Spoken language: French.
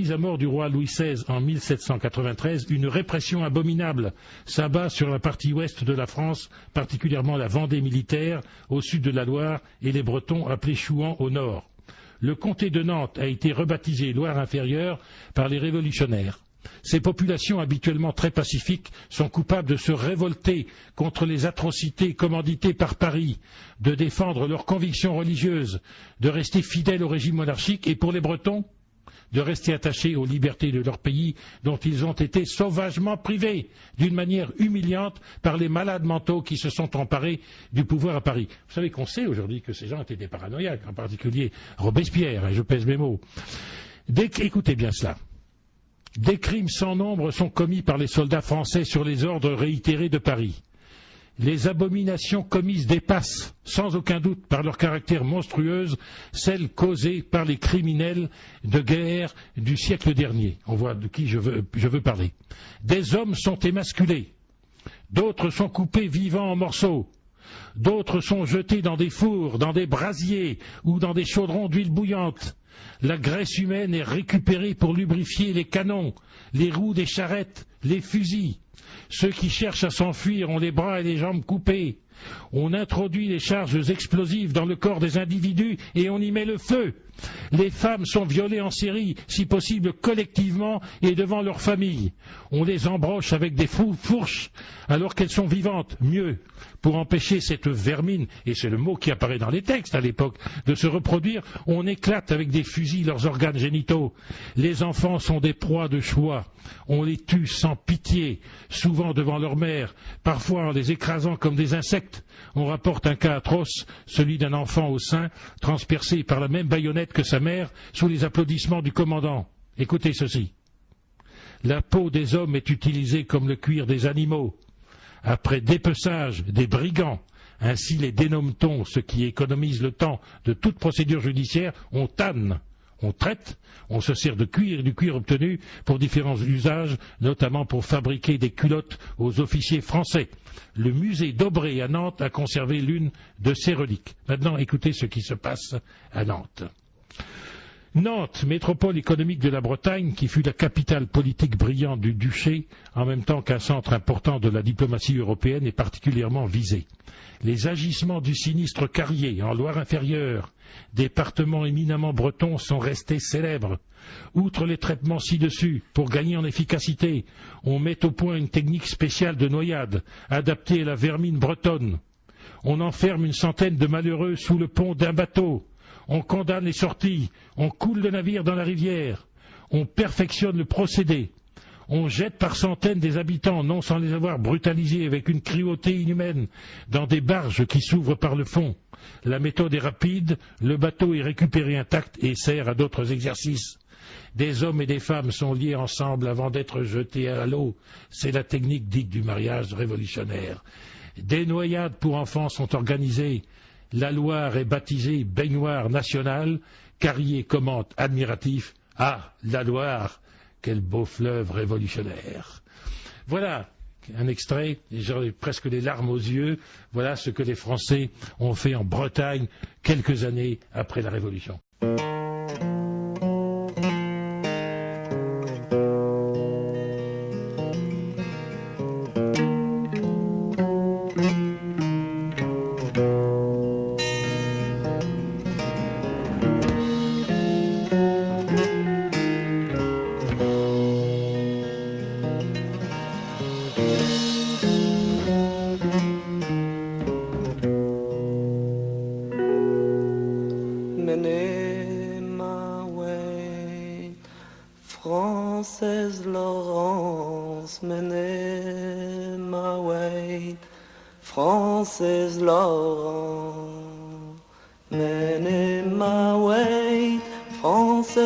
mise à mort du roi Louis XVI en 1793, une répression abominable s'abat sur la partie ouest de la France, particulièrement la Vendée militaire, au sud de la Loire, et les Bretons appelés Chouans au nord. Le comté de Nantes a été rebaptisé Loire-Inférieure par les révolutionnaires. Ces populations habituellement très pacifiques sont coupables de se révolter contre les atrocités commanditées par Paris, de défendre leurs convictions religieuses, de rester fidèles au régime monarchique et pour les Bretons, de rester attachés aux libertés de leur pays dont ils ont été sauvagement privés d'une manière humiliante par les malades mentaux qui se sont emparés du pouvoir à Paris. Vous savez qu'on sait aujourd'hui que ces gens étaient des paranoïaques, en particulier Robespierre, et je pèse mes mots. Écoutez bien cela. Des crimes sans nombre sont commis par les soldats français sur les ordres réitérés de Paris. Les abominations commises dépassent, sans aucun doute, par leur caractère monstrueuse, celles causées par les criminels de guerre du siècle dernier. On voit de qui je veux parler. Des hommes sont émasculés, d'autres sont coupés vivants en morceaux, d'autres sont jetés dans des fours, dans des brasiers ou dans des chaudrons d'huile bouillante. La graisse humaine est récupérée pour lubrifier les canons, les roues des charrettes, les fusils. Ceux qui cherchent à s'enfuir ont les bras et les jambes coupés. On introduit les charges explosives dans le corps des individus et on y met le feu. Les femmes sont violées en série, si possible collectivement et devant leur famille. On les embroche avec des fourches alors qu'elles sont vivantes. Mieux, pour empêcher cette vermine, et c'est le mot qui apparaît dans les textes à l'époque, de se reproduire, on éclate avec des fusils leurs organes génitaux. Les enfants sont des proies de choix. On les tue sans pitié, souvent devant leur mère, parfois en les écrasant comme des insectes. On rapporte un cas atroce, celui d'un enfant au sein, transpercé par la même baïonnette que sa mère, sous les applaudissements du commandant. Écoutez ceci. La peau des hommes est utilisée comme le cuir des animaux. Après dépeçage des brigands, ainsi les dénomme-t-on, ce qui économise le temps de toute procédure judiciaire, on tanne. On traite, on se sert de cuir et du cuir obtenu pour différents usages, notamment pour fabriquer des culottes aux officiers français. Le musée d'Aubrey à Nantes a conservé l'une de ces reliques. Maintenant, écoutez ce qui se passe à Nantes. Nantes, métropole économique de la Bretagne, qui fut la capitale politique brillante du duché, en même temps qu'un centre important de la diplomatie européenne, est particulièrement visée. Les agissements du sinistre Carrier, en Loire-Inférieure, département éminemment breton, sont restés célèbres. Outre les traitements ci-dessus, pour gagner en efficacité, on met au point une technique spéciale de noyade, adaptée à la vermine bretonne. On enferme une centaine de malheureux sous le pont d'un bateau. On condamne les sorties, on coule le navire dans la rivière, on perfectionne le procédé, on jette par centaines des habitants, non sans les avoir brutalisés avec une cruauté inhumaine, dans des barges qui s'ouvrent par le fond. La méthode est rapide, le bateau est récupéré intact et sert à d'autres exercices. Des hommes et des femmes sont liés ensemble avant d'être jetés à l'eau. C'est la technique dite du mariage révolutionnaire. Des noyades pour enfants sont organisées. La Loire est baptisée baignoire nationale. Carrier commente admiratif « Ah, la Loire, quel beau fleuve révolutionnaire !» Voilà un extrait, j'aurais presque les larmes aux yeux. Voilà ce que les Français ont fait en Bretagne quelques années après la Révolution. Frances Lawrence, menez ma way. Frances Lawrence, menez ma way. Frances